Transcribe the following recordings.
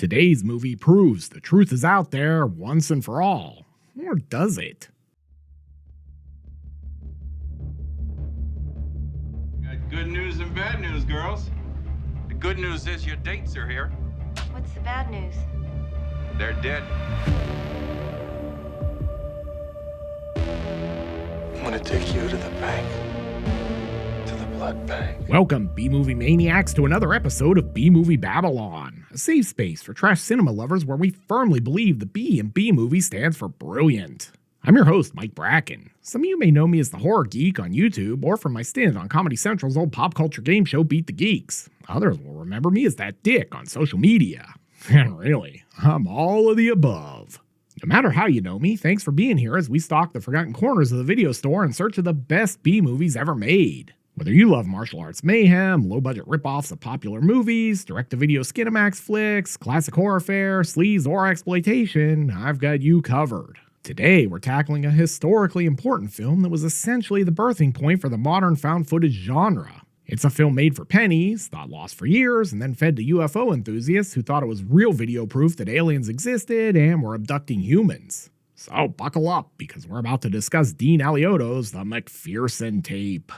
Today's movie proves the truth is out there once and for all. Or does it? Got good news and bad news, girls. The good news is your dates are here. What's the bad news? They're dead. I'm gonna take you to the bank. To the blood bank. Welcome, B-Movie Maniacs, to another episode of B-Movie Babylon, a safe space for trash cinema lovers where we firmly believe the B in B-Movie stands for brilliant. I'm your host, Mike Bracken. Some of you may know me as the Horror Geek on YouTube or from my stint on Comedy Central's old pop culture game show Beat the Geeks. Others will remember me as that dick on social media. And really, I'm all of the above. No matter how you know me, thanks for being here as we stalk the forgotten corners of the video store in search of the best B-movies ever made. Whether you love martial arts mayhem, low-budget rip-offs of popular movies, direct-to-video Skinamax flicks, classic horror fare, sleaze, or exploitation, I've got you covered. Today, we're tackling a historically important film that was essentially the birthing point for the modern found footage genre. It's a film made for pennies, thought lost for years, and then fed to UFO enthusiasts who thought it was real video proof that aliens existed and were abducting humans. So buckle up, because we're about to discuss Dean Alioto's The McPherson Tape.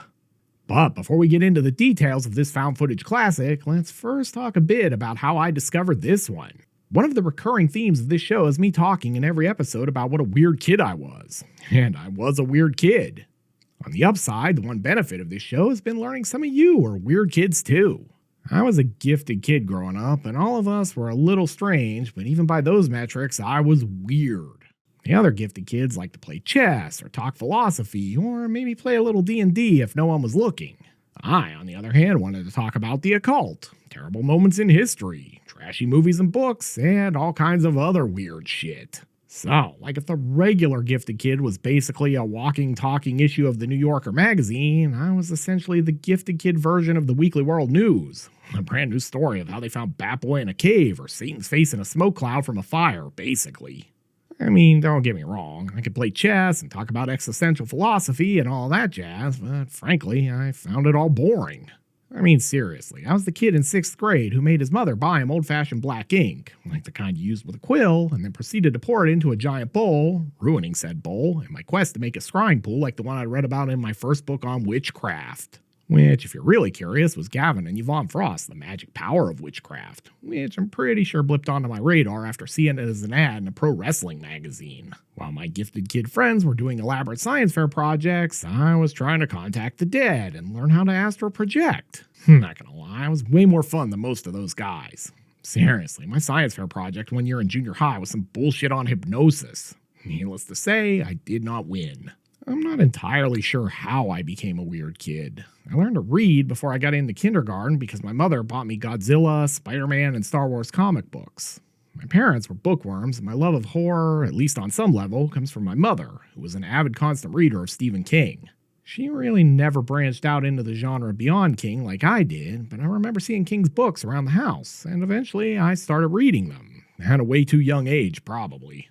But before we get into the details of this found footage classic, let's first talk a bit about how I discovered this one. One of the recurring themes of this show is me talking in every episode about what a weird kid I was. And I was a weird kid. On the upside, the one benefit of this show has been learning some of you are weird kids too. I was a gifted kid growing up, and all of us were a little strange, but even by those metrics, I was weird. The other gifted kids like to play chess, or talk philosophy, or maybe play a little D&D if no one was looking. I, on the other hand, wanted to talk about the occult, terrible moments in history, trashy movies and books, and all kinds of other weird shit. So, like if the regular gifted kid was basically a walking, talking issue of the New Yorker magazine, I was essentially the gifted kid version of the Weekly World News. A brand new story of how they found Bat Boy in a cave or Satan's face in a smoke cloud from a fire, basically. I mean, don't get me wrong, I could play chess and talk about existential philosophy and all that jazz, but frankly, I found it all boring. I mean, seriously, I was the kid in 6th grade who made his mother buy him old-fashioned black ink, like the kind you used with a quill, and then proceeded to pour it into a giant bowl, ruining said bowl, in my quest to make a scrying pool like the one I read about in my first book on witchcraft. Which, if you're really curious, was Gavin and Yvonne Frost, The Magic Power of Witchcraft, which I'm pretty sure blipped onto my radar after seeing it as an ad in a pro wrestling magazine. While my gifted kid friends were doing elaborate science fair projects, I was trying to contact the dead and learn how to astral project. Not gonna lie, it was way more fun than most of those guys. Seriously, my science fair project one year in junior high was some bullshit on hypnosis. Needless to say, I did not win. I'm not entirely sure how I became a weird kid. I learned to read before I got into kindergarten because my mother bought me Godzilla, Spider-Man, and Star Wars comic books. My parents were bookworms, and my love of horror, at least on some level, comes from my mother, who was an avid constant reader of Stephen King. She really never branched out into the genre beyond King like I did, but I remember seeing King's books around the house, and eventually I started reading them. At a way too young age, probably.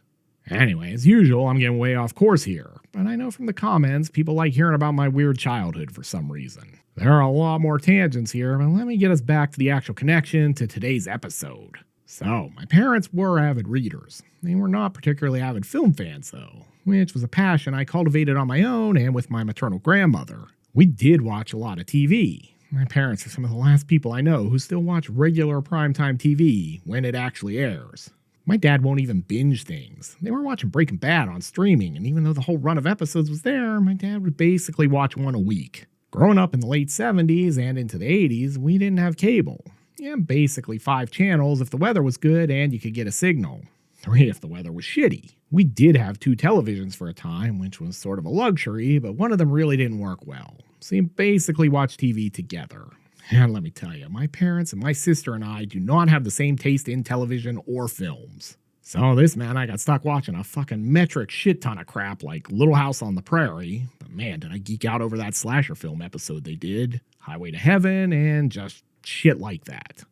Anyway, as usual, I'm getting way off course here, but I know from the comments people like hearing about my weird childhood for some reason. There are a lot more tangents here, but let me get us back to the actual connection to today's episode. So, my parents were avid readers. They were not particularly avid film fans, though, which was a passion I cultivated on my own and with my maternal grandmother. We did watch a lot of TV. My parents are some of the last people I know who still watch regular primetime TV when it actually airs. My dad won't even binge things. They were watching Breaking Bad on streaming, and even though the whole run of episodes was there, my dad would basically watch one a week. Growing up in the late 70s and into the 80s, we didn't have cable. Yeah, basically 5 channels if the weather was good and you could get a signal. 3 if the weather was shitty. We did have 2 televisions for a time, which was sort of a luxury, but one of them really didn't work well. So you basically watched TV together. And let me tell you, my parents and my sister and I do not have the same taste in television or films. So this man, I got stuck watching a fucking metric shit ton of crap like Little House on the Prairie. But man, did I geek out over that slasher film episode they did. Highway to Heaven and just shit like that.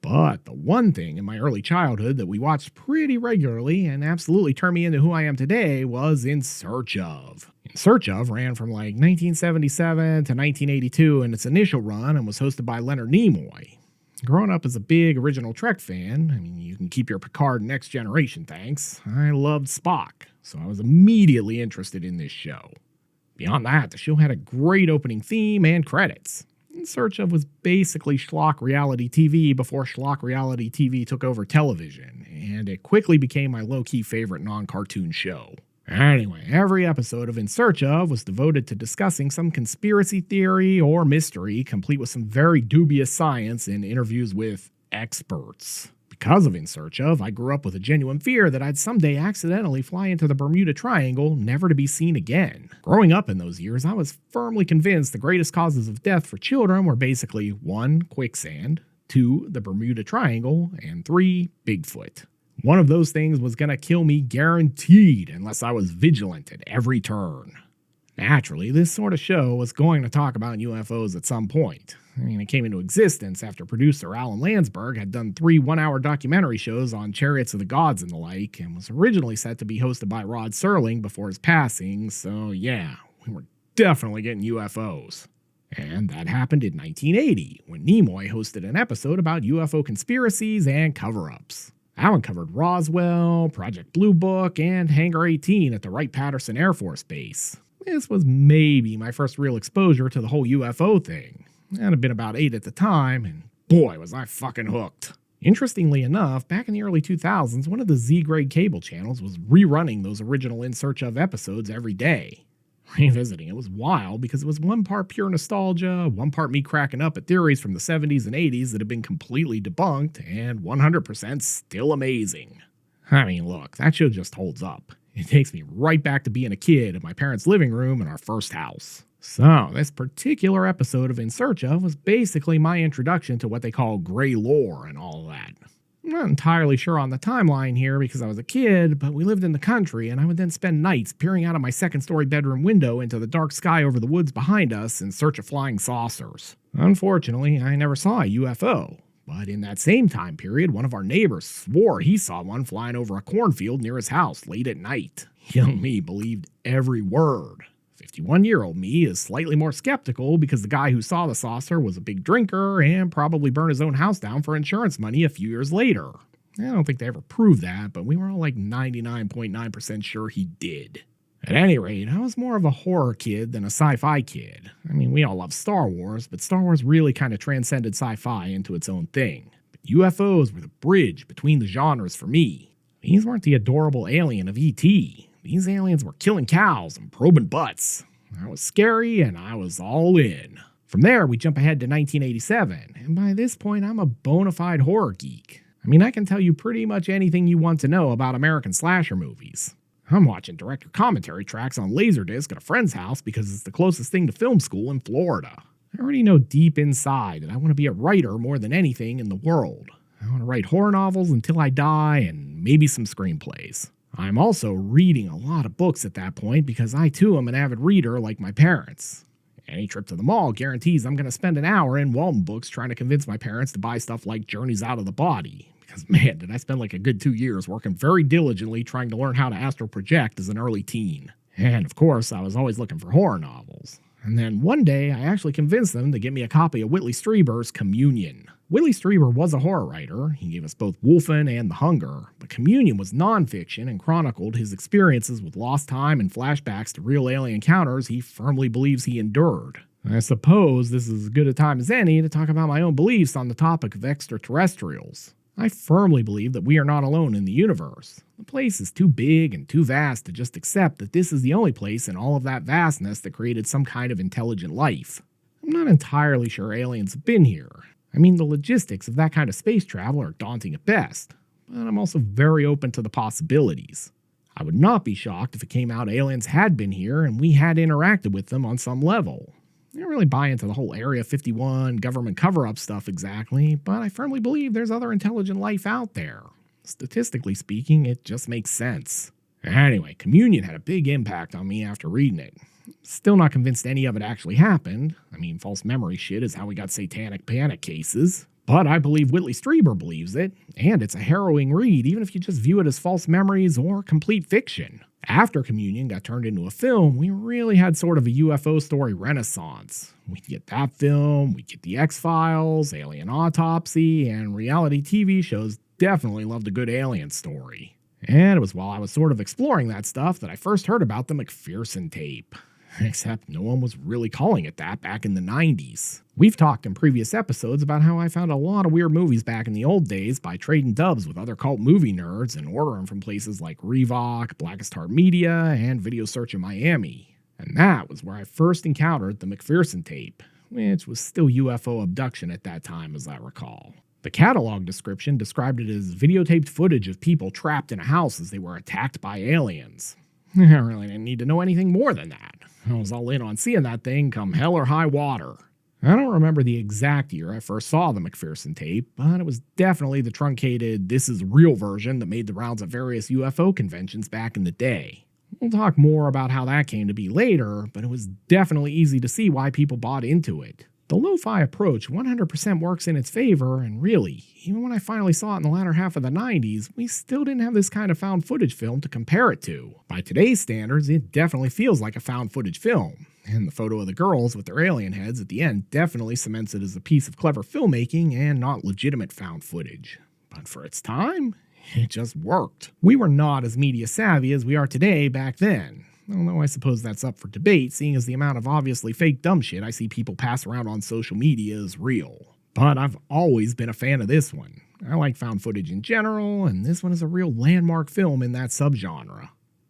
But the one thing in my early childhood that we watched pretty regularly and absolutely turned me into who I am today was In Search Of. In Search Of ran from like 1977 to 1982 in its initial run and was hosted by Leonard Nimoy. Growing up as a big original Trek fan, you can keep your Picard Next Generation thanks, I loved Spock, so I was immediately interested in this show. Beyond that, the show had a great opening theme and credits. In Search Of was basically schlock reality TV before schlock reality TV took over television, and it quickly became my low-key favorite non-cartoon show. Anyway, every episode of In Search Of was devoted to discussing some conspiracy theory or mystery, complete with some very dubious science and interviews with experts. Because of In Search Of, I grew up with a genuine fear that I'd someday accidentally fly into the Bermuda Triangle, never to be seen again. Growing up in those years, I was firmly convinced the greatest causes of death for children were basically 1. Quicksand, 2. The Bermuda Triangle, and 3. Bigfoot. One of those things was gonna kill me guaranteed unless I was vigilant at every turn. Naturally, this sort of show was going to talk about UFOs at some point. It came into existence after producer Alan Landsberg had done 3 one-hour documentary shows on Chariots of the Gods and the like, and was originally set to be hosted by Rod Serling before his passing, so yeah, we were definitely getting UFOs. And that happened in 1980, when Nimoy hosted an episode about UFO conspiracies and cover-ups. Alan covered Roswell, Project Blue Book, and Hangar 18 at the Wright-Patterson Air Force Base. This was maybe my first real exposure to the whole UFO thing. I'd have been about 8 at the time, and boy was I fucking hooked. Interestingly enough, back in the early 2000s, one of the Z-grade cable channels was rerunning those original In Search Of episodes every day. Revisiting it was wild because it was one part pure nostalgia, one part me cracking up at theories from the 70s and 80s that had been completely debunked, and 100% still amazing. Look, that show just holds up. It takes me right back to being a kid in my parents' living room in our first house. So, this particular episode of In Search Of was basically my introduction to what they call gray lore and all that. I'm not entirely sure on the timeline here because I was a kid, but we lived in the country and I would then spend nights peering out of my second-story bedroom window into the dark sky over the woods behind us in search of flying saucers. Unfortunately, I never saw a UFO, but in that same time period, one of our neighbors swore he saw one flying over a cornfield near his house late at night. Young me believed every word. 51-year-old me is slightly more skeptical because the guy who saw the saucer was a big drinker and probably burned his own house down for insurance money a few years later. I don't think they ever proved that, but we were all like 99.9% sure he did. At any rate, I was more of a horror kid than a sci-fi kid. We all love Star Wars, but Star Wars really kind of transcended sci-fi into its own thing. But UFOs were the bridge between the genres for me. These weren't the adorable alien of E.T., these aliens were killing cows and probing butts. That was scary, and I was all in. From there, we jump ahead to 1987, and by this point, I'm a bona fide horror geek. I can tell you pretty much anything you want to know about American slasher movies. I'm watching director commentary tracks on Laserdisc at a friend's house because it's the closest thing to film school in Florida. I already know deep inside that I want to be a writer more than anything in the world. I want to write horror novels until I die, and maybe some screenplays. I'm also reading a lot of books at that point because I too am an avid reader like my parents. Any trip to the mall guarantees I'm going to spend an hour in Walton Books trying to convince my parents to buy stuff like Journeys Out of the Body. Because man, did I spend like a good 2 years working very diligently trying to learn how to astral project as an early teen. And of course, I was always looking for horror novels. And then one day, I actually convinced them to get me a copy of Whitley Strieber's Communion. Whitley Strieber was a horror writer. He gave us both Wolfen and The Hunger, but Communion was nonfiction and chronicled his experiences with lost time and flashbacks to real alien encounters he firmly believes he endured. I suppose this is as good a time as any to talk about my own beliefs on the topic of extraterrestrials. I firmly believe that we are not alone in the universe. The place is too big and too vast to just accept that this is the only place in all of that vastness that created some kind of intelligent life. I'm not entirely sure aliens have been here. The logistics of that kind of space travel are daunting at best, but I'm also very open to the possibilities. I would not be shocked if it came out aliens had been here and we had interacted with them on some level. I don't really buy into the whole Area 51 government cover-up stuff exactly, but I firmly believe there's other intelligent life out there. Statistically speaking, it just makes sense. Anyway, Communion had a big impact on me after reading it. Still not convinced any of it actually happened. False memory shit is how we got satanic panic cases. But I believe Whitley Strieber believes it, and it's a harrowing read even if you just view it as false memories or complete fiction. After Communion got turned into a film, we really had sort of a UFO story renaissance. We'd get that film, we'd get the X-Files, Alien Autopsy, and reality TV shows definitely loved a good alien story. And it was while I was sort of exploring that stuff that I first heard about the McPherson Tape. Except no one was really calling it that back in the 90s. We've talked in previous episodes about how I found a lot of weird movies back in the old days by trading dubs with other cult movie nerds and ordering from places like Revoc, Blackest Heart Media, and Video Search in Miami. And that was where I first encountered the McPherson Tape, which was still UFO Abduction at that time as I recall. The catalog description described it as videotaped footage of people trapped in a house as they were attacked by aliens. I really didn't need to know anything more than that. I was all in on seeing that thing come hell or high water. I don't remember the exact year I first saw the McPherson Tape, but it was definitely the truncated "this is real" version that made the rounds at various UFO conventions back in the day. We'll talk more about how that came to be later, but it was definitely easy to see why people bought into it. The lo-fi approach 100% works in its favor, and really, even when I finally saw it in the latter half of the 90s, we still didn't have this kind of found footage film to compare it to. By today's standards, it definitely feels like a found footage film, and the photo of the girls with their alien heads at the end definitely cements it as a piece of clever filmmaking and not legitimate found footage. But for its time, it just worked. We were not as media savvy as we are today back then. Although I suppose that's up for debate, seeing as the amount of obviously fake dumb shit I see people pass around on social media is real. But I've always been a fan of this one. I like found footage in general, and this one is a real landmark film in that subgenre.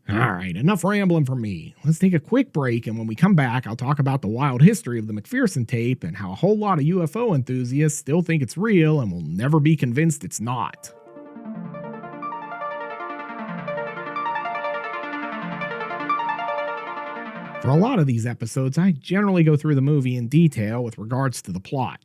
Alright, enough rambling from me. Let's take a quick break, and when we come back, I'll talk about the wild history of the McPherson Tape and how a whole lot of UFO enthusiasts still think it's real and will never be convinced it's not. For a lot of these episodes, I generally go through the movie in detail with regards to the plot.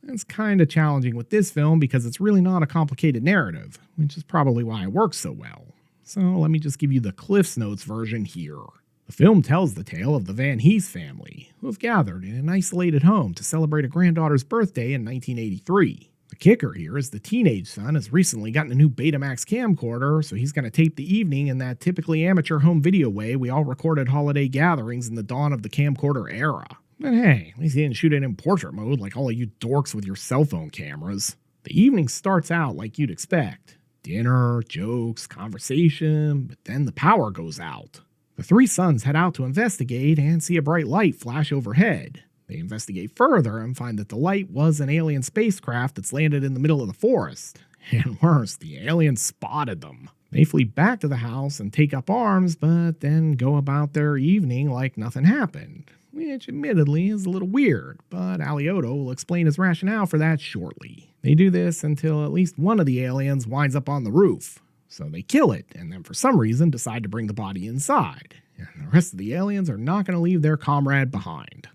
It's kinda challenging with this film because it's really not a complicated narrative, which is probably why it works so well. So let me just give you the Cliff's Notes version here. The film tells the tale of the Van Hees family, who have gathered in an isolated home to celebrate a granddaughter's birthday in 1983. The kicker here is the teenage son has recently gotten a new Betamax camcorder, so he's going to tape the evening in that typically amateur home video way we all recorded holiday gatherings in the dawn of the camcorder era. But hey, at least he didn't shoot it in portrait mode like all of you dorks with your cell phone cameras. The evening starts out like you'd expect. Dinner, jokes, conversation, but then the power goes out. The three sons head out to investigate and see a bright light flash overhead. They investigate further and find that the light was an alien spacecraft that's landed in the middle of the forest. And worse, the aliens spotted them. They flee back to the house and take up arms, but then go about their evening like nothing happened. Which admittedly is a little weird, but Alioto will explain his rationale for that shortly. They do this until at least one of the aliens winds up on the roof. So they kill it, and then for some reason decide to bring the body inside. And the rest of the aliens are not going to leave their comrade behind.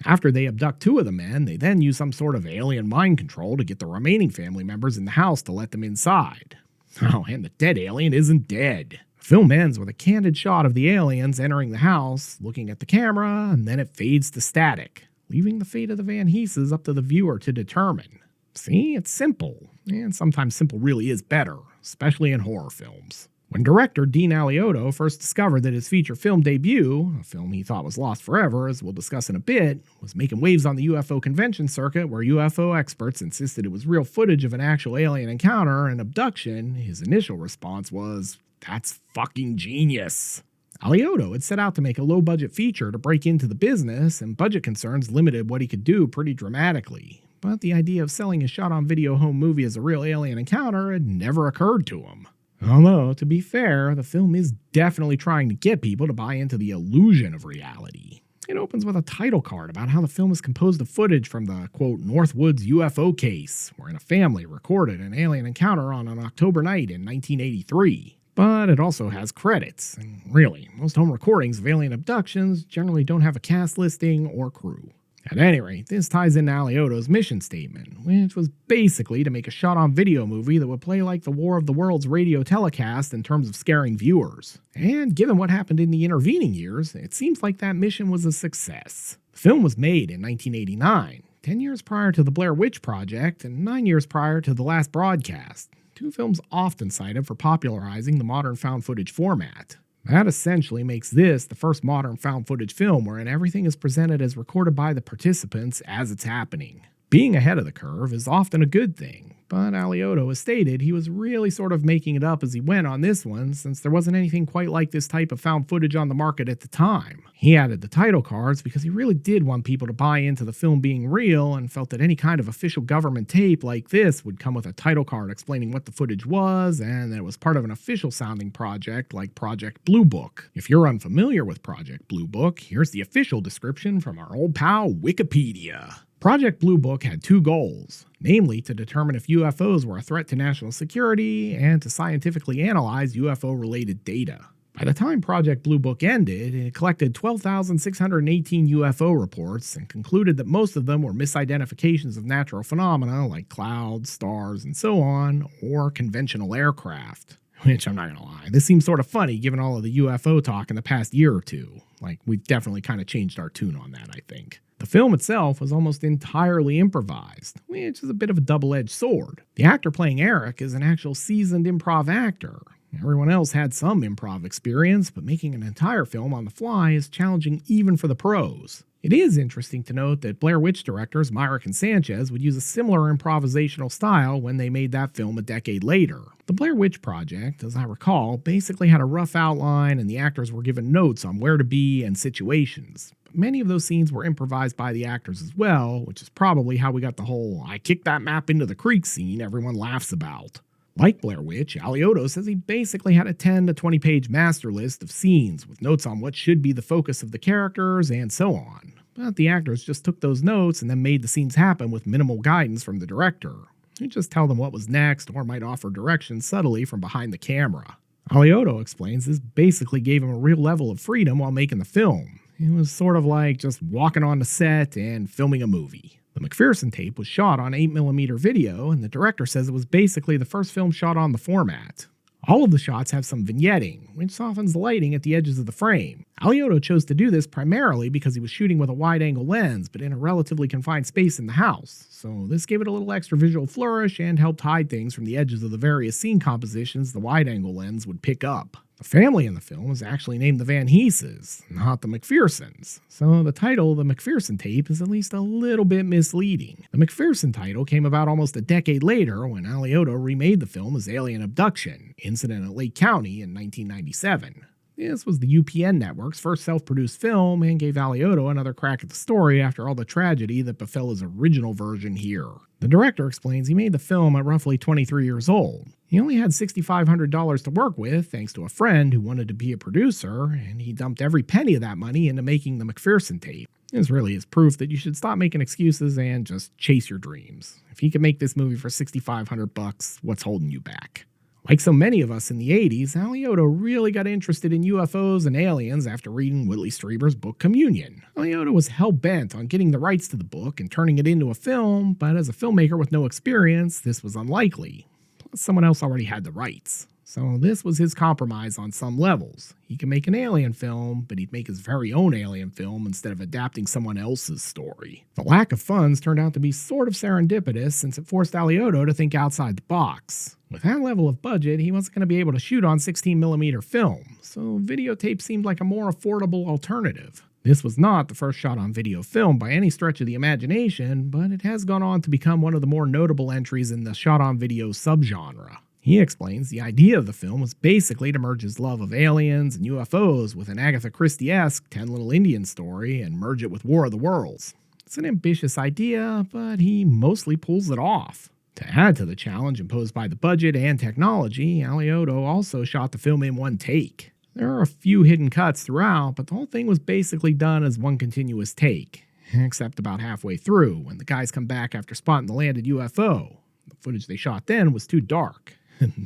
After they abduct two of the men, they then use some sort of alien mind control to get the remaining family members in the house to let them inside. Oh, and the dead alien isn't dead. The film ends with a candid shot of the aliens entering the house, looking at the camera, and then it fades to static, leaving the fate of the Van Heeses up to the viewer to determine. See, it's simple, and sometimes simple really is better, especially in horror films. When director Dean Alioto first discovered that his feature film debut, a film he thought was lost forever, as we'll discuss in a bit, was making waves on the UFO convention circuit where UFO experts insisted it was real footage of an actual alien encounter and abduction, his initial response was, "That's fucking genius." Alioto had set out to make a low-budget feature to break into the business, and budget concerns limited what he could do pretty dramatically. But the idea of selling a shot-on-video home movie as a real alien encounter had never occurred to him. Although, to be fair, the film is definitely trying to get people to buy into the illusion of reality. It opens with a title card about how the film is composed of footage from the, quote, Northwoods UFO case, wherein a family recorded an alien encounter on an October night in 1983. But it also has credits, and really, most home recordings of alien abductions generally don't have a cast listing or crew. At any rate, this ties into Alioto's mission statement, which was basically to make a shot-on-video movie that would play like the War of the Worlds radio telecast in terms of scaring viewers. And given what happened in the intervening years, it seems like that mission was a success. The film was made in 1989, 10 years prior to the Blair Witch Project and 9 years prior to The Last Broadcast, two films often cited for popularizing the modern found footage format. That essentially makes this the first modern found footage film wherein everything is presented as recorded by the participants as it's happening. Being ahead of the curve is often a good thing, but Alioto has stated he was really sort of making it up as he went on this one since there wasn't anything quite like this type of found footage on the market at the time. He added the title cards because he really did want people to buy into the film being real and felt that any kind of official government tape like this would come with a title card explaining what the footage was and that it was part of an official sounding project like Project Blue Book. If you're unfamiliar with Project Blue Book, here's the official description from our old pal Wikipedia. Project Blue Book had two goals, namely to determine if UFOs were a threat to national security and to scientifically analyze UFO-related data. By the time Project Blue Book ended, it collected 12,618 UFO reports and concluded that most of them were misidentifications of natural phenomena like clouds, stars, and so on, or conventional aircraft. Which, I'm not gonna lie, this seems sort of funny given all of the UFO talk in the past year or two. Like, we've definitely kind of changed our tune on that, I think. The film itself was almost entirely improvised, which is a bit of a double-edged sword. The actor playing Eric is an actual seasoned improv actor. Everyone else had some improv experience, but making an entire film on the fly is challenging even for the pros. It is interesting to note that Blair Witch directors Myrick and Sanchez would use a similar improvisational style when they made that film a decade later. The Blair Witch Project, as I recall, basically had a rough outline and the actors were given notes on where to be and situations. Many of those scenes were improvised by the actors as well, which is probably how we got the whole "I kicked that map into the creek" scene everyone laughs about. Like Blair Witch, Alioto says he basically had a 10 to 20 page master list of scenes with notes on what should be the focus of the characters and so on. But the actors just took those notes and then made the scenes happen with minimal guidance from the director. He'd just tell them what was next or might offer directions subtly from behind the camera. Alioto explains this basically gave him a real level of freedom while making the film. It was sort of like just walking on the set and filming a movie. The McPherson Tape was shot on 8mm video, and the director says it was basically the first film shot on the format. All of the shots have some vignetting, which softens the lighting at the edges of the frame. Alioto chose to do this primarily because he was shooting with a wide-angle lens, but in a relatively confined space in the house, so this gave it a little extra visual flourish and helped hide things from the edges of the various scene compositions the wide-angle lens would pick up. The family in the film is actually named the Van Heeses, not the McPhersons, so the title, The McPherson Tape, is at least a little bit misleading. The McPherson title came about almost a decade later when Alioto remade the film as Alien Abduction, Incident at Lake County in 1997. This was the UPN network's first self-produced film and gave Alioto another crack at the story after all the tragedy that befell his original version here. The director explains he made the film at roughly 23 years old. He only had $6,500 to work with thanks to a friend who wanted to be a producer, and he dumped every penny of that money into making the McPherson Tape. This really is proof that you should stop making excuses and just chase your dreams. If he could make this movie for $6,500, what's holding you back? Like so many of us in the 80s, Alioto really got interested in UFOs and aliens after reading Whitley Strieber's book Communion. Alioto was hell-bent on getting the rights to the book and turning it into a film, but as a filmmaker with no experience, this was unlikely. Plus, someone else already had the rights. So this was his compromise on some levels. He could make an alien film, but he'd make his very own alien film instead of adapting someone else's story. The lack of funds turned out to be sort of serendipitous since it forced Alioto to think outside the box. With that level of budget, he wasn't going to be able to shoot on 16mm film, so videotape seemed like a more affordable alternative. This was not the first shot on video film by any stretch of the imagination, but it has gone on to become one of the more notable entries in the shot on video subgenre. He explains the idea of the film was basically to merge his love of aliens and UFOs with an Agatha Christie-esque 10 Little Indians story and merge it with War of the Worlds. It's an ambitious idea, but he mostly pulls it off. To add to the challenge imposed by the budget and technology, Alioto also shot the film in one take. There are a few hidden cuts throughout, but the whole thing was basically done as one continuous take, except about halfway through, when the guys come back after spotting the landed UFO. The footage they shot then was too dark.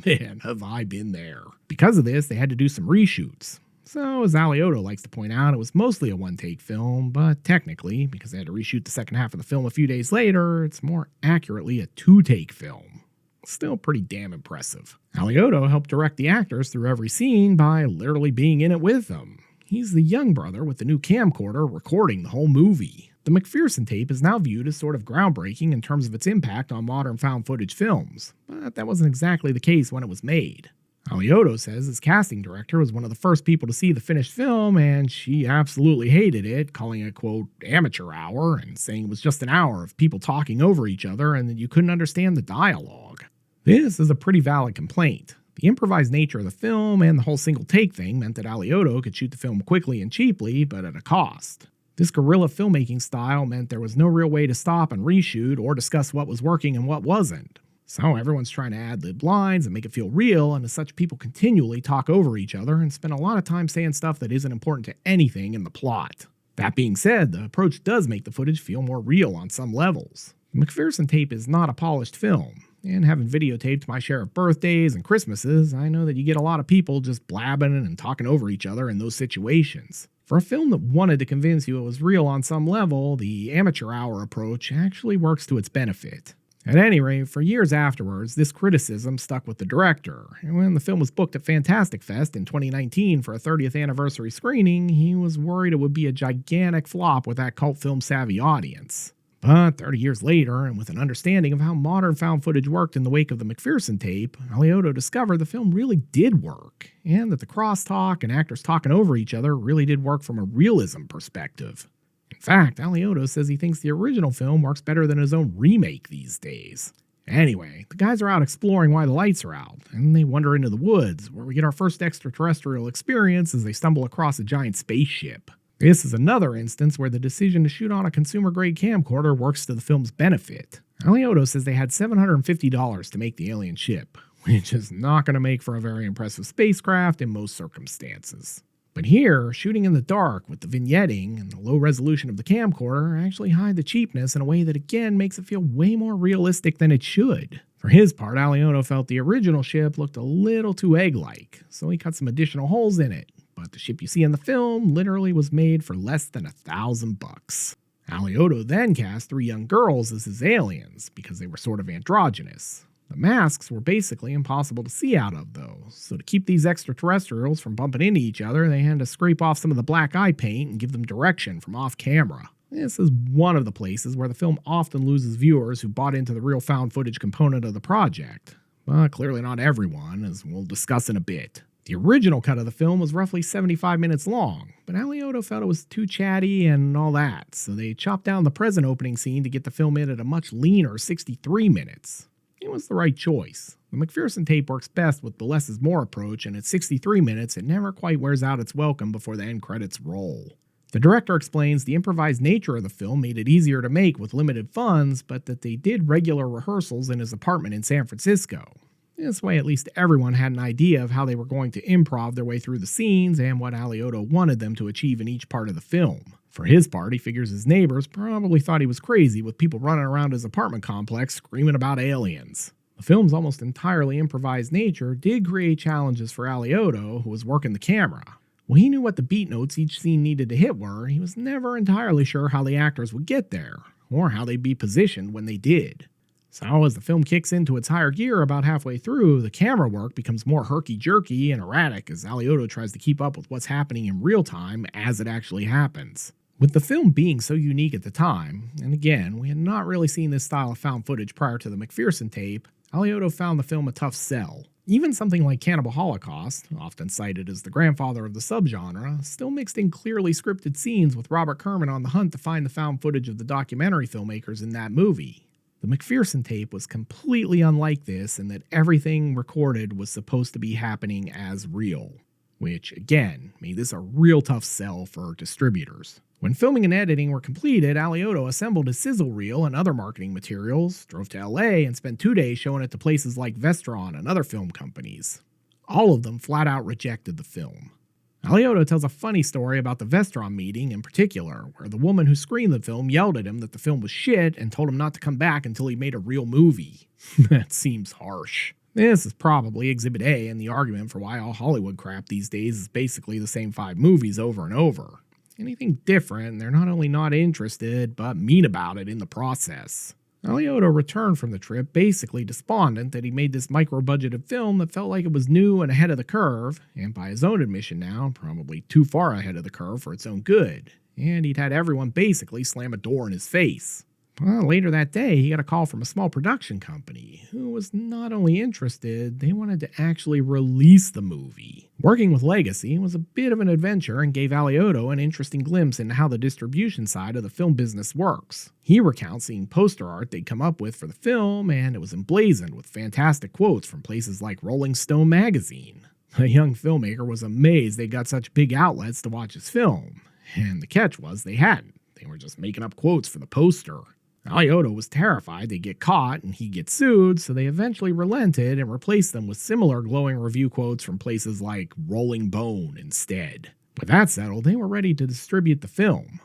Man, have I been there. Because of this, they had to do some reshoots. So, as Alioto likes to point out, it was mostly a one-take film, but technically, because they had to reshoot the second half of the film a few days later, it's more accurately a two-take film. Still pretty damn impressive. Alioto helped direct the actors through every scene by literally being in it with them. He's the young brother with the new camcorder recording the whole movie. The McPherson Tape is now viewed as sort of groundbreaking in terms of its impact on modern found footage films, but that wasn't exactly the case when it was made. Alioto says his casting director was one of the first people to see the finished film, and she absolutely hated it, calling it, quote, amateur hour, and saying it was just an hour of people talking over each other and that you couldn't understand the dialogue. This is a pretty valid complaint. The improvised nature of the film and the whole single take thing meant that Alioto could shoot the film quickly and cheaply, but at a cost. This guerrilla filmmaking style meant there was no real way to stop and reshoot or discuss what was working and what wasn't. So everyone's trying to ad-lib lines and make it feel real, and as such people continually talk over each other and spend a lot of time saying stuff that isn't important to anything in the plot. That being said, the approach does make the footage feel more real on some levels. The McPherson Tape is not a polished film, and having videotaped my share of birthdays and Christmases, I know that you get a lot of people just blabbing and talking over each other in those situations. For a film that wanted to convince you it was real on some level, the amateur hour approach actually works to its benefit. At any rate, for years afterwards, this criticism stuck with the director, and when the film was booked at Fantastic Fest in 2019 for a 30th anniversary screening, he was worried it would be a gigantic flop with that cult film-savvy audience. But 30 years later, and with an understanding of how modern found footage worked in the wake of the McPherson Tape, Alioto discovered the film really did work, and that the crosstalk and actors talking over each other really did work from a realism perspective. In fact, Alioto says he thinks the original film works better than his own remake these days. Anyway, the guys are out exploring why the lights are out, and they wander into the woods, where we get our first extraterrestrial experience as they stumble across a giant spaceship. This is another instance where the decision to shoot on a consumer-grade camcorder works to the film's benefit. Alioto says they had $750 to make the alien ship, which is not going to make for a very impressive spacecraft in most circumstances. But here, shooting in the dark with the vignetting and the low resolution of the camcorder actually hide the cheapness in a way that again makes it feel way more realistic than it should. For his part, Alioto felt the original ship looked a little too egg-like, so he cut some additional holes in it. But the ship you see in the film literally was made for less than $1,000. Alioto then cast 3 young girls as his aliens, because they were sort of androgynous. The masks were basically impossible to see out of, though, so to keep these extraterrestrials from bumping into each other, they had to scrape off some of the black eye paint and give them direction from off-camera. This is one of the places where the film often loses viewers who bought into the real found footage component of the project. But clearly not everyone, as we'll discuss in a bit. The original cut of the film was roughly 75 minutes long, but Alioto felt it was too chatty and all that, so they chopped down the present opening scene to get the film in at a much leaner 63 minutes. It was the right choice. The McPherson Tape works best with the less is more approach, and at 63 minutes, it never quite wears out its welcome before the end credits roll. The director explains the improvised nature of the film made it easier to make with limited funds, but that they did regular rehearsals in his apartment in San Francisco. This way, at least everyone had an idea of how they were going to improv their way through the scenes and what Alioto wanted them to achieve in each part of the film. For his part, he figures his neighbors probably thought he was crazy with people running around his apartment complex screaming about aliens. The film's almost entirely improvised nature did create challenges for Alioto, who was working the camera. While he knew what the beat notes each scene needed to hit were, he was never entirely sure how the actors would get there, or how they'd be positioned when they did. So as the film kicks into its higher gear about halfway through, the camera work becomes more herky-jerky and erratic as Alioto tries to keep up with what's happening in real time as it actually happens. With the film being so unique at the time, and again, we had not really seen this style of found footage prior to the McPherson Tape, Alioto found the film a tough sell. Even something like Cannibal Holocaust, often cited as the grandfather of the subgenre, still mixed in clearly scripted scenes with Robert Kerman on the hunt to find the found footage of the documentary filmmakers in that movie. The McPherson Tape was completely unlike this in that everything recorded was supposed to be happening as real, which, again, made this a real tough sell for distributors. When filming and editing were completed, Alioto assembled his sizzle reel and other marketing materials, drove to LA, and spent 2 days showing it to places like Vestron and other film companies. All of them flat out rejected the film. Alioto tells a funny story about the Vestron meeting in particular, where the woman who screened the film yelled at him that the film was shit and told him not to come back until he made a real movie. That seems harsh. This is probably Exhibit A in the argument for why all Hollywood crap these days is basically the same 5 movies over and over. Anything different, they're not only not interested, but mean about it in the process. Alioto returned from the trip basically despondent that he made this micro-budgeted film that felt like it was new and ahead of the curve, and by his own admission now, probably too far ahead of the curve for its own good, and he'd had everyone basically slam a door in his face. Well, later that day, he got a call from a small production company who was not only interested, they wanted to actually release the movie. Working with Legacy was a bit of an adventure and gave Alioto an interesting glimpse into how the distribution side of the film business works. He recounts seeing poster art they'd come up with for the film, and it was emblazoned with fantastic quotes from places like Rolling Stone magazine. The young filmmaker was amazed they got such big outlets to watch his film, and the catch was they hadn't. They were just making up quotes for the poster. Alioto was terrified they'd get caught and he'd get sued, so they eventually relented and replaced them with similar glowing review quotes from places like Rolling Bone instead. With that settled, they were ready to distribute the film.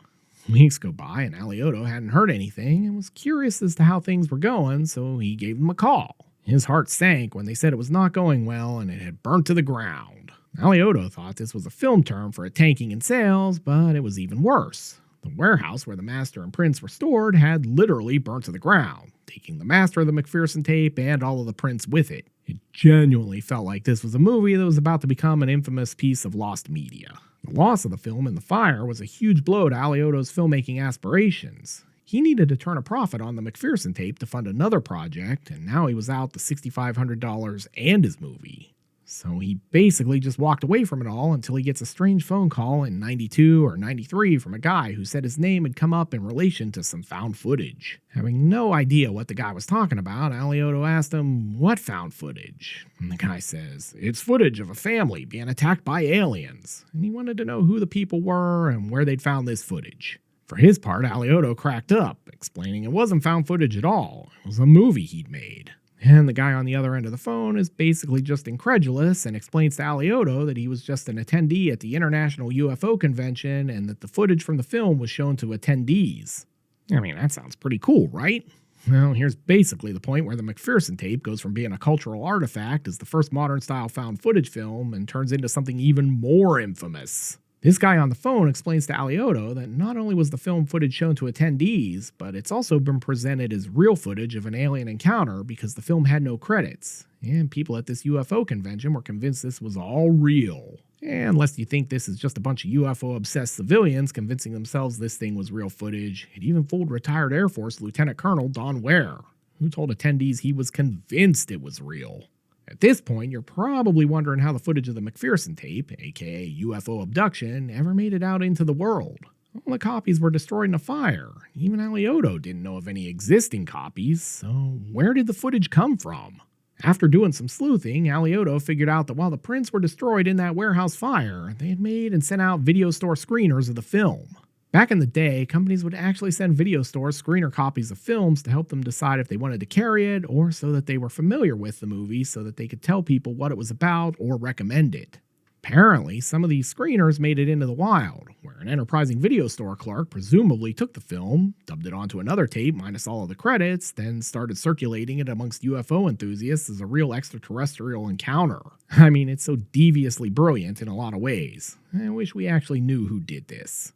Weeks go by and Alioto hadn't heard anything and was curious as to how things were going, so he gave them a call. His heart sank when they said it was not going well and it had burnt to the ground. Alioto thought this was a film term for a tanking in sales, but it was even worse. The warehouse where the master and prints were stored had literally burnt to the ground, taking the master of the McPherson tape and all of the prints with it. It genuinely felt like this was a movie that was about to become an infamous piece of lost media. The loss of the film in the fire was a huge blow to Alioto's filmmaking aspirations. He needed to turn a profit on the McPherson tape to fund another project, and now he was out the $6,500 and his movie. So he basically just walked away from it all until he gets a strange phone call in 92 or 93 from a guy who said his name had come up in relation to some found footage. Having no idea what the guy was talking about, Alioto asked him, "What found footage?" And the guy says, "It's footage of a family being attacked by aliens." And he wanted to know who the people were and where they'd found this footage. For his part, Alioto cracked up, explaining it wasn't found footage at all. It was a movie he'd made. And the guy on the other end of the phone is basically just incredulous and explains to Alioto that he was just an attendee at the International UFO Convention and that the footage from the film was shown to attendees. I mean, that sounds pretty cool, right? Well, here's basically the point where the McPherson tape goes from being a cultural artifact as the first modern-style found footage film and turns into something even more infamous. This guy on the phone explains to Alioto that not only was the film footage shown to attendees, but it's also been presented as real footage of an alien encounter because the film had no credits, and people at this UFO convention were convinced this was all real. And lest you think this is just a bunch of UFO-obsessed civilians convincing themselves this thing was real footage, it even fooled retired Air Force Lieutenant Colonel Don Ware, who told attendees he was convinced it was real. At this point, you're probably wondering how the footage of the McPherson tape, aka UFO Abduction, ever made it out into the world. All the copies were destroyed in a fire. Even Alioto didn't know of any existing copies, so where did the footage come from? After doing some sleuthing, Alioto figured out that while the prints were destroyed in that warehouse fire, they had made and sent out video store screeners of the film. Back in the day, companies would actually send video stores screener copies of films to help them decide if they wanted to carry it or so that they were familiar with the movie so that they could tell people what it was about or recommend it. Apparently, some of these screeners made it into the wild, where an enterprising video store clerk presumably took the film, dubbed it onto another tape minus all of the credits, then started circulating it amongst UFO enthusiasts as a real extraterrestrial encounter. I mean, it's so deviously brilliant in a lot of ways. I wish we actually knew who did this.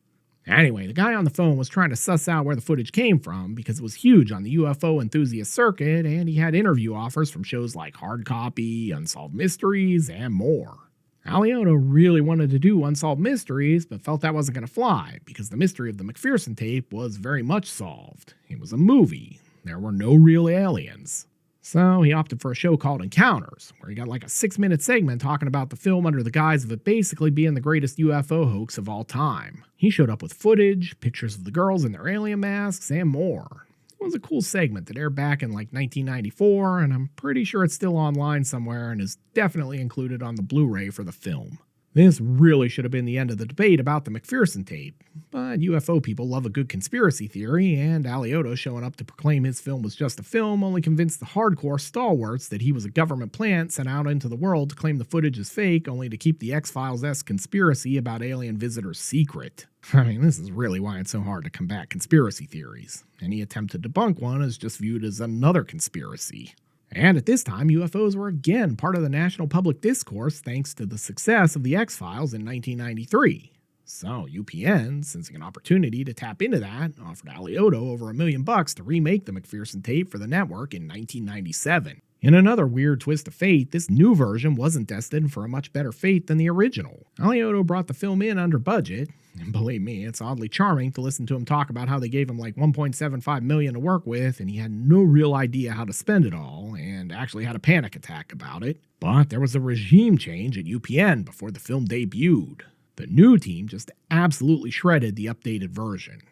Anyway, the guy on the phone was trying to suss out where the footage came from because it was huge on the UFO enthusiast circuit, and he had interview offers from shows like Hard Copy, Unsolved Mysteries, and more. Alioto really wanted to do Unsolved Mysteries, but felt that wasn't going to fly because the mystery of the McPherson tape was very much solved. It was a movie. There were no real aliens. So he opted for a show called Encounters, where he got like a 6-minute segment talking about the film under the guise of it basically being the greatest UFO hoax of all time. He showed up with footage, pictures of the girls in their alien masks, and more. It was a cool segment that aired back in like 1994, and I'm pretty sure it's still online somewhere and is definitely included on the Blu-ray for the film. This really should have been the end of the debate about the McPherson tape, but UFO people love a good conspiracy theory, and Alioto showing up to proclaim his film was just a film only convinced the hardcore stalwarts that he was a government plant sent out into the world to claim the footage is fake only to keep the X-Files-esque conspiracy about alien visitors secret. I mean, this is really why it's so hard to combat conspiracy theories. Any attempt to debunk one is just viewed as another conspiracy. And at this time, UFOs were again part of the national public discourse thanks to the success of the X-Files in 1993. So UPN, sensing an opportunity to tap into that, offered Alioto over $1 million to remake the McPherson tape for the network in 1997. In another weird twist of fate, this new version wasn't destined for a much better fate than the original. Alioto brought the film in under budget, and believe me, it's oddly charming to listen to him talk about how they gave him like $1.75 million to work with, and he had no real idea how to spend it all, and actually had a panic attack about it. But there was a regime change at UPN before the film debuted. The new team just absolutely shredded the updated version.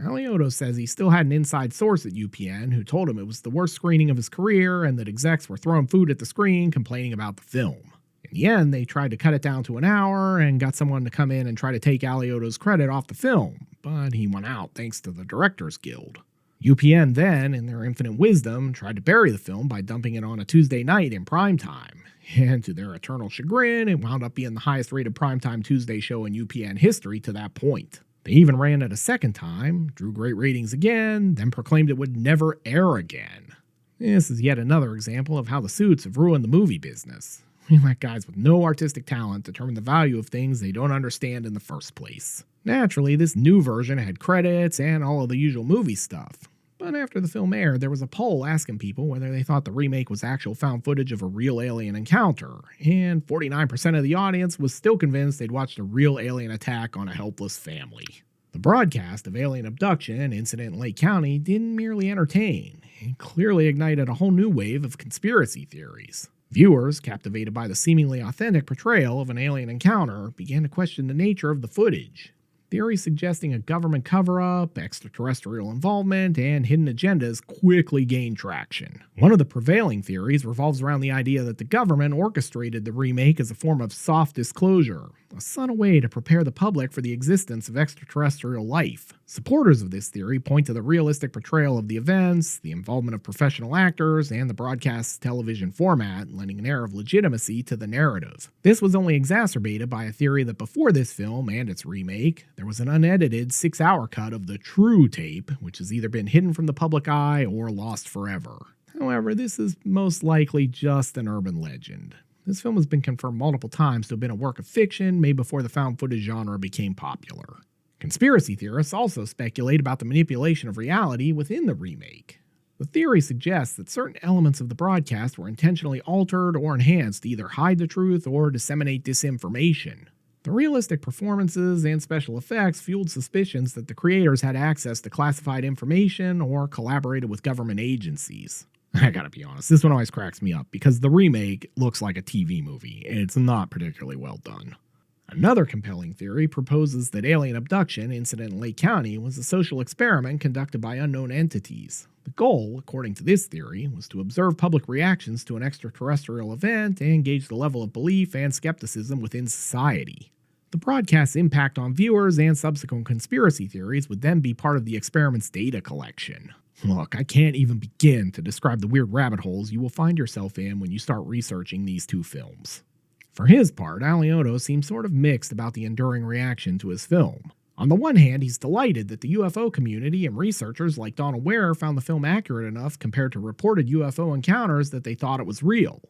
Alioto says he still had an inside source at UPN who told him it was the worst screening of his career and that execs were throwing food at the screen complaining about the film. In the end, they tried to cut it down to an hour and got someone to come in and try to take Alioto's credit off the film, but he won out thanks to the Directors Guild. UPN then, in their infinite wisdom, tried to bury the film by dumping it on a Tuesday night in primetime. And to their eternal chagrin, it wound up being the highest rated primetime Tuesday show in UPN history to that point. They even ran it a second time, drew great ratings again, then proclaimed it would never air again. This is yet another example of how the suits have ruined the movie business. We let guys with no artistic talent determine the value of things they don't understand in the first place. Naturally, this new version had credits and all of the usual movie stuff. But after the film aired, there was a poll asking people whether they thought the remake was actual found footage of a real alien encounter, and 49% of the audience was still convinced they'd watched a real alien attack on a helpless family. The broadcast of Alien Abduction incident in Lake County didn't merely entertain, it clearly ignited a whole new wave of conspiracy theories. Viewers, captivated by the seemingly authentic portrayal of an alien encounter, began to question the nature of the footage. Theories suggesting a government cover-up, extraterrestrial involvement, and hidden agendas quickly gained traction. One of the prevailing theories revolves around the idea that the government orchestrated the remake as a form of soft disclosure, a subtle way to prepare the public for the existence of extraterrestrial life. Supporters of this theory point to the realistic portrayal of the events, the involvement of professional actors, and the broadcast television format, lending an air of legitimacy to the narrative. This was only exacerbated by a theory that before this film and its remake, there was an unedited 6-hour cut of the true tape, which has either been hidden from the public eye or lost forever. However, this is most likely just an urban legend. This film has been confirmed multiple times to have been a work of fiction made before the found footage genre became popular. Conspiracy theorists also speculate about the manipulation of reality within the remake. The theory suggests that certain elements of the broadcast were intentionally altered or enhanced to either hide the truth or disseminate disinformation. The realistic performances and special effects fueled suspicions that the creators had access to classified information or collaborated with government agencies. I gotta be honest, this one always cracks me up because the remake looks like a TV movie. It's not particularly well done. Another compelling theory proposes that Alien Abduction incident in Lake County was a social experiment conducted by unknown entities. The goal, according to this theory, was to observe public reactions to an extraterrestrial event and gauge the level of belief and skepticism within society. The broadcast's impact on viewers and subsequent conspiracy theories would then be part of the experiment's data collection. Look, I can't even begin to describe the weird rabbit holes you will find yourself in when you start researching these two films. For his part, Alioto seems sort of mixed about the enduring reaction to his film. On the one hand, he's delighted that the UFO community and researchers like Donald Ware found the film accurate enough compared to reported UFO encounters that they thought it was real.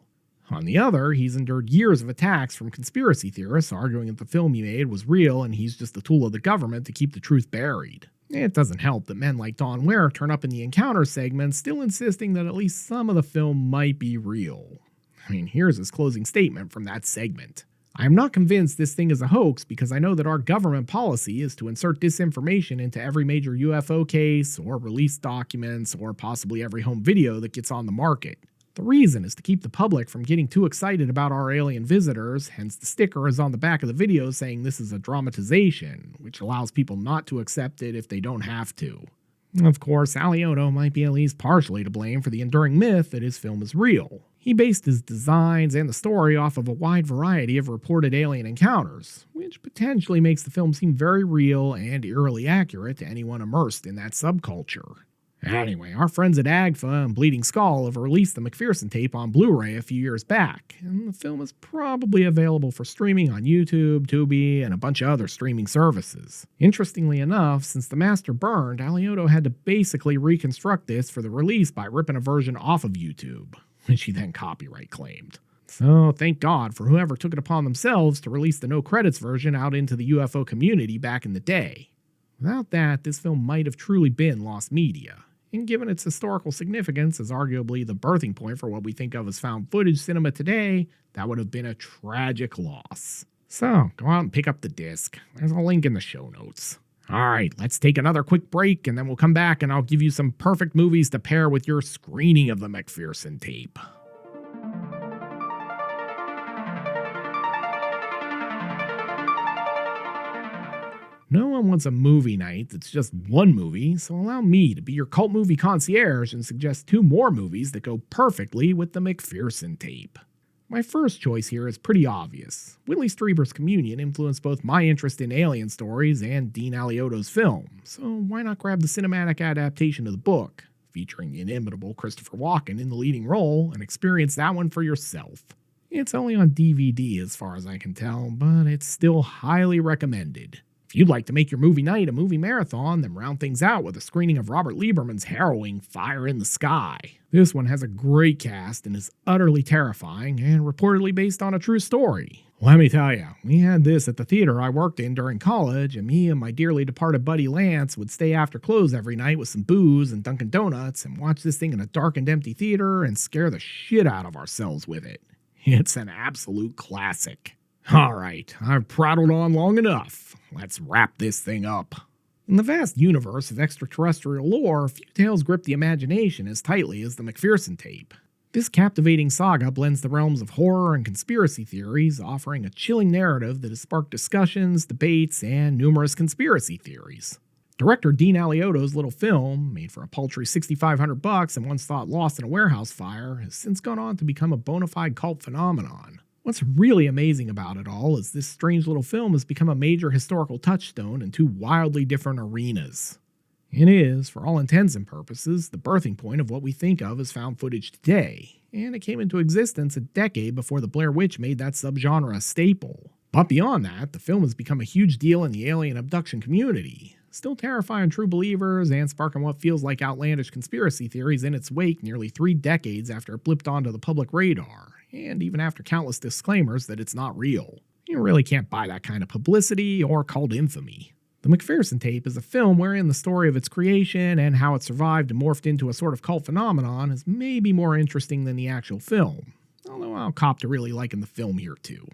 On the other, he's endured years of attacks from conspiracy theorists arguing that the film he made was real and he's just a tool of the government to keep the truth buried. It doesn't help that men like Don Ware turn up in the encounter segment still insisting that at least some of the film might be real. I mean, here's his closing statement from that segment. I am not convinced this thing is a hoax because I know that our government policy is to insert disinformation into every major UFO case or release documents or possibly every home video that gets on the market. The reason is to keep the public from getting too excited about our alien visitors, hence the sticker is on the back of the video saying this is a dramatization, which allows people not to accept it if they don't have to. Of course, Alioto might be at least partially to blame for the enduring myth that his film is real. He based his designs and the story off of a wide variety of reported alien encounters, which potentially makes the film seem very real and eerily accurate to anyone immersed in that subculture. Anyway, our friends at AGFA and Bleeding Skull have released the McPherson Tape on Blu-ray a few years back, and the film is probably available for streaming on YouTube, Tubi, and a bunch of other streaming services. Interestingly enough, since the master burned, Alioto had to basically reconstruct this for the release by ripping a version off of YouTube, which he then copyright claimed. So thank God for whoever took it upon themselves to release the no-credits version out into the UFO community back in the day. Without that, this film might have truly been lost media. and given its historical significance as arguably the birthing point for what we think of as found footage cinema today, that would have been a tragic loss. So, go out and pick up the disc. There's a link in the show notes. Alright, let's take another quick break and then we'll come back and I'll give you some perfect movies to pair with your screening of the McPherson Tape. No one wants a movie night that's just one movie, so allow me to be your cult movie concierge and suggest 2 more movies that go perfectly with the McPherson Tape. My first choice here is pretty obvious. Whitley Strieber's Communion influenced both my interest in alien stories and Dean Alioto's film, so why not grab the cinematic adaptation of the book, featuring the inimitable Christopher Walken in the leading role, and experience that one for yourself. It's only on DVD as far as I can tell, but it's still highly recommended. If you'd like to make your movie night a movie marathon, then round things out with a screening of Robert Lieberman's harrowing Fire in the Sky. This one has a great cast and is utterly terrifying and reportedly based on a true story. Let me tell you, we had this at the theater I worked in during college, and me and my dearly departed buddy Lance would stay after close every night with some booze and Dunkin' Donuts and watch this thing in a dark and empty theater and scare the shit out of ourselves with it. It's an absolute classic. Alright, I've prattled on long enough. Let's wrap this thing up. In the vast universe of extraterrestrial lore, few tales grip the imagination as tightly as the McPherson Tape. This captivating saga blends the realms of horror and conspiracy theories, offering a chilling narrative that has sparked discussions, debates, and numerous conspiracy theories. Director Dean Alioto's little film, made for a paltry $6,500 and once thought lost in a warehouse fire, has since gone on to become a bona fide cult phenomenon. What's really amazing about it all is this strange little film has become a major historical touchstone in 2 wildly different arenas. It is, for all intents and purposes, the birthing point of what we think of as found footage today, and it came into existence a decade before the Blair Witch made that subgenre a staple. But beyond that, the film has become a huge deal in the alien abduction community, still terrifying true believers and sparking what feels like outlandish conspiracy theories in its wake nearly 3 decades after it blipped onto the public radar, and even after countless disclaimers that it's not real. You really can't buy that kind of publicity or cult infamy. The McPherson Tape is a film wherein the story of its creation and how it survived and morphed into a sort of cult phenomenon is maybe more interesting than the actual film, although I'll cop to really liking the film here too.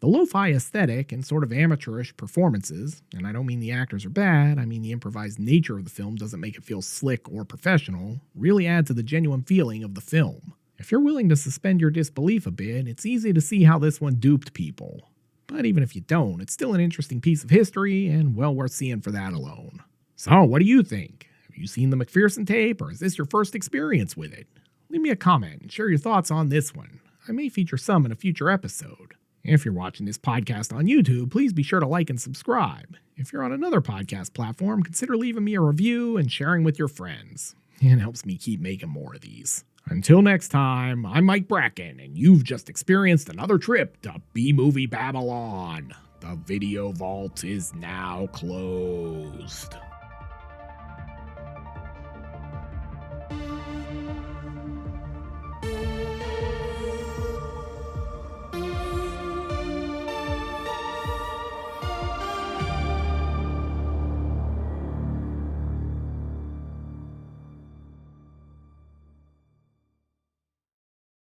The lo-fi aesthetic and sort of amateurish performances, and I don't mean the actors are bad, I mean the improvised nature of the film doesn't make it feel slick or professional, really add to the genuine feeling of the film. If you're willing to suspend your disbelief a bit, it's easy to see how this one duped people. But even if you don't, it's still an interesting piece of history and well worth seeing for that alone. So, what do you think? Have you seen the McPherson Tape, or is this your first experience with it? Leave me a comment and share your thoughts on this one. I may feature some in a future episode. If you're watching this podcast on YouTube, please be sure to like and subscribe. If you're on another podcast platform, consider leaving me a review and sharing with your friends. It helps me keep making more of these. Until next time, I'm Mike Bracken, and you've just experienced another trip to B-Movie Babylon. The video vault is now closed.